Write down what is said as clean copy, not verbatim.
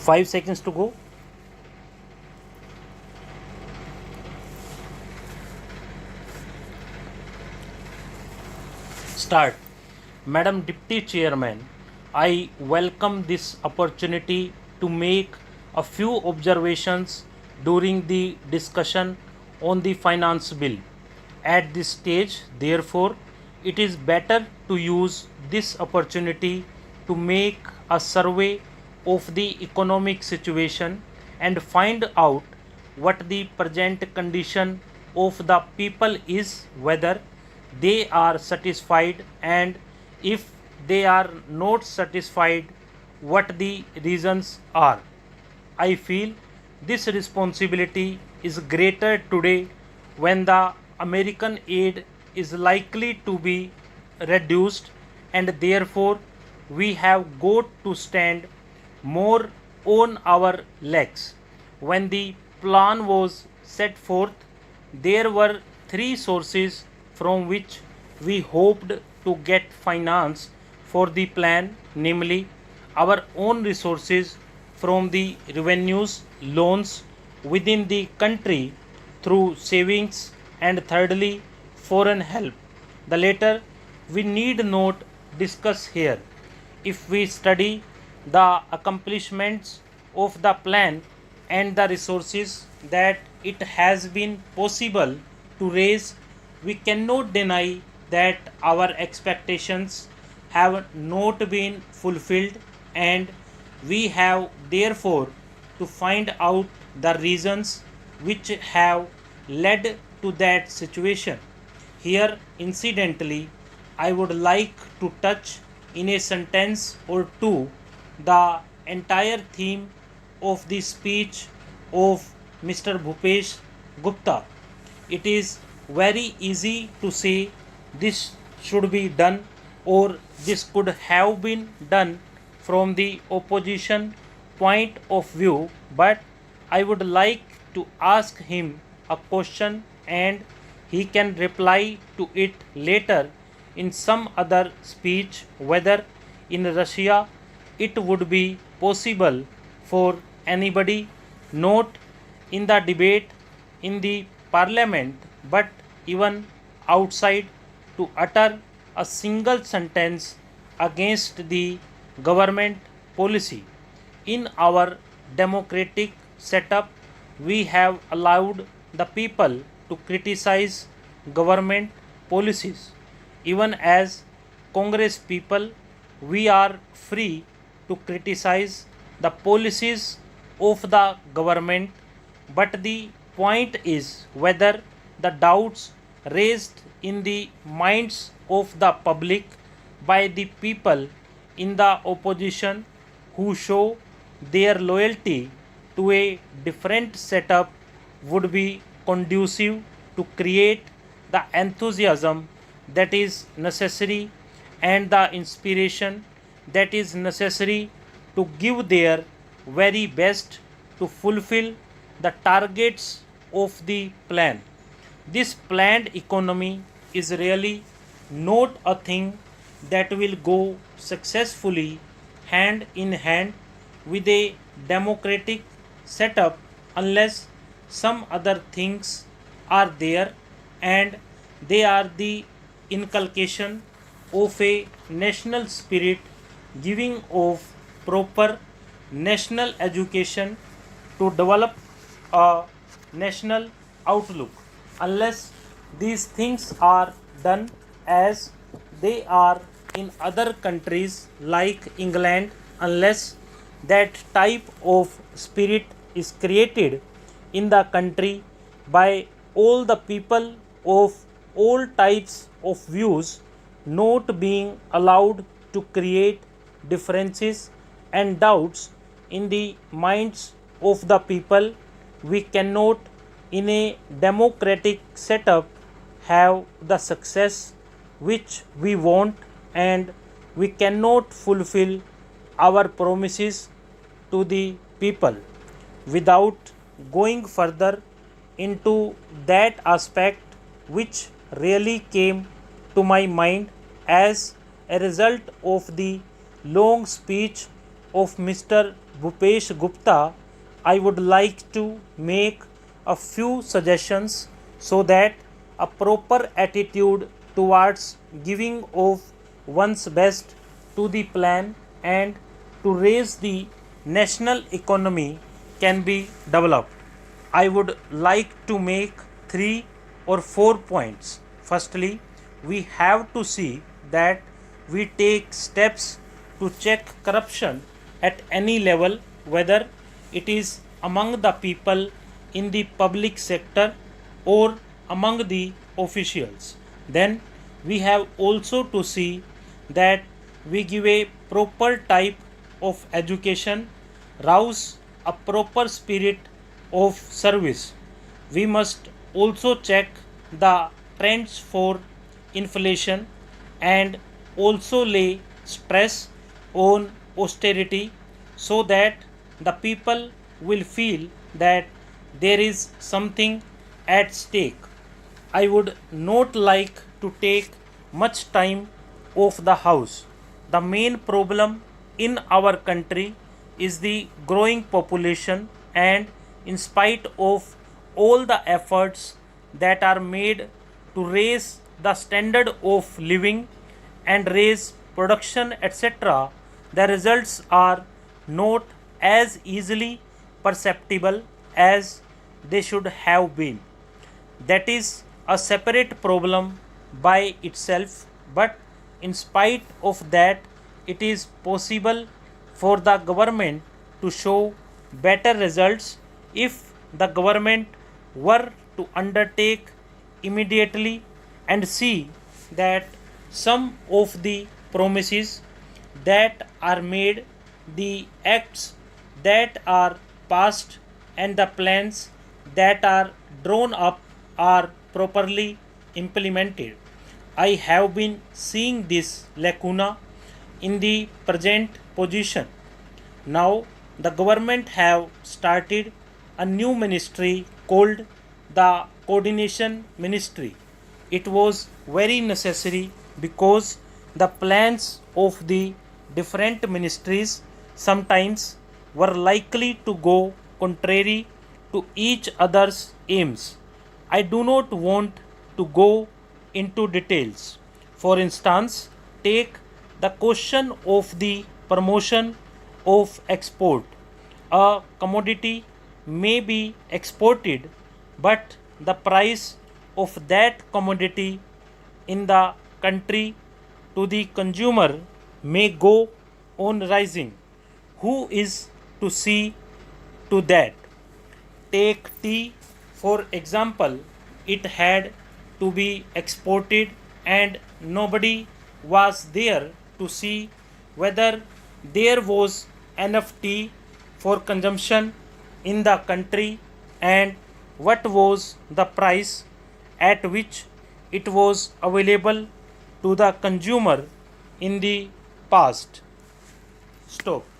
5 seconds to go. Start. Madam Deputy Chairman, I welcome this opportunity to make a few observations during the discussion on the finance bill. At this stage, therefore, it is better to use this opportunity to make a survey of the economic situation and find out what the present condition of the people is, whether they are satisfied, and if they are not satisfied, what the reasons are. I feel this responsibility is greater today when the American aid is likely to be reduced, and therefore we have got to stand more on our legs. When the plan was set forth, there were three sources from which we hoped to get finance for the plan, namely our own resources from the revenues, loans within the country through savings, and thirdly, foreign help. The latter we need not discuss here. If we study the accomplishments of the plan and the resources that it has been possible to raise, we cannot deny that our expectations have not been fulfilled, and we have therefore to find out the reasons which have led to that situation. Here, incidentally, I would like to touch in a sentence or two the entire theme of the speech of Mr. Bhupesh Gupta. It is very easy to say this should be done or this could have been done from the opposition point of view, but I would like to ask him a question and he can reply to it later in some other speech, whether in Russia it would be possible for anybody not in the debate in the parliament but even outside to utter a single sentence against the government policy. In our democratic setup, we have allowed the people to criticize government policies. Even as Congress people, we are free to criticize the policies of the government, but the point is whether the doubts raised in the minds of the public by the people in the opposition who show their loyalty to a different setup would be conducive to create the enthusiasm that is necessary and the inspiration that is necessary to give their very best to fulfill the targets of the plan. This planned economy is really not a thing that will go successfully hand in hand with a democratic setup unless some other things are there, and they are the inculcation of a national spirit, giving of proper national education to develop a national outlook. Unless these things are done as they are in other countries like England, unless that type of spirit is created in the country by all the people of all types of views, not being allowed to create differences and doubts in the minds of the people, we cannot in a democratic setup have the success which we want, and we cannot fulfill our promises to the people. Without going further into that aspect which really came to my mind as a result of the long speech of Mr. Bhupesh Gupta, I would like to make a few suggestions so that a proper attitude towards giving of one's best to the plan and to raise the national economy can be developed. I would like to make 3 or 4 points. Firstly, we have to see that we take steps to check corruption at any level, whether it is among the people in the public sector or among the officials. Then we have also to see that we give a proper type of education, rouse a proper spirit of service. We must also check the trends for inflation and also lay stress on austerity so that the people will feel that there is something at stake. I would not like to take much time of the house. The main problem in our country is the growing population, and in spite of all the efforts that are made to raise the standard of living and raise production, etc., the results are not as easily perceptible as they should have been. That is a separate problem by itself, but in spite of that, it is possible for the government to show better results if the government were to undertake immediately and see that some of the promises that are made, the acts that are passed, and the plans that are drawn up are properly implemented. I have been seeing this lacuna in the present position. Now the government have started a new ministry called the Coordination Ministry. It was very necessary because the plans of the different ministries sometimes were likely to go contrary to each other's aims. I do not want to go into details. For instance, take the question of the promotion of export. A commodity may be exported, but the price of that commodity in the country to the consumer may go on rising. Who is to see to that? Take tea for example, it had to be exported and nobody was there to see whether there was enough tea for consumption in the country and what was the price at which it was available to the consumer in the past. Stop.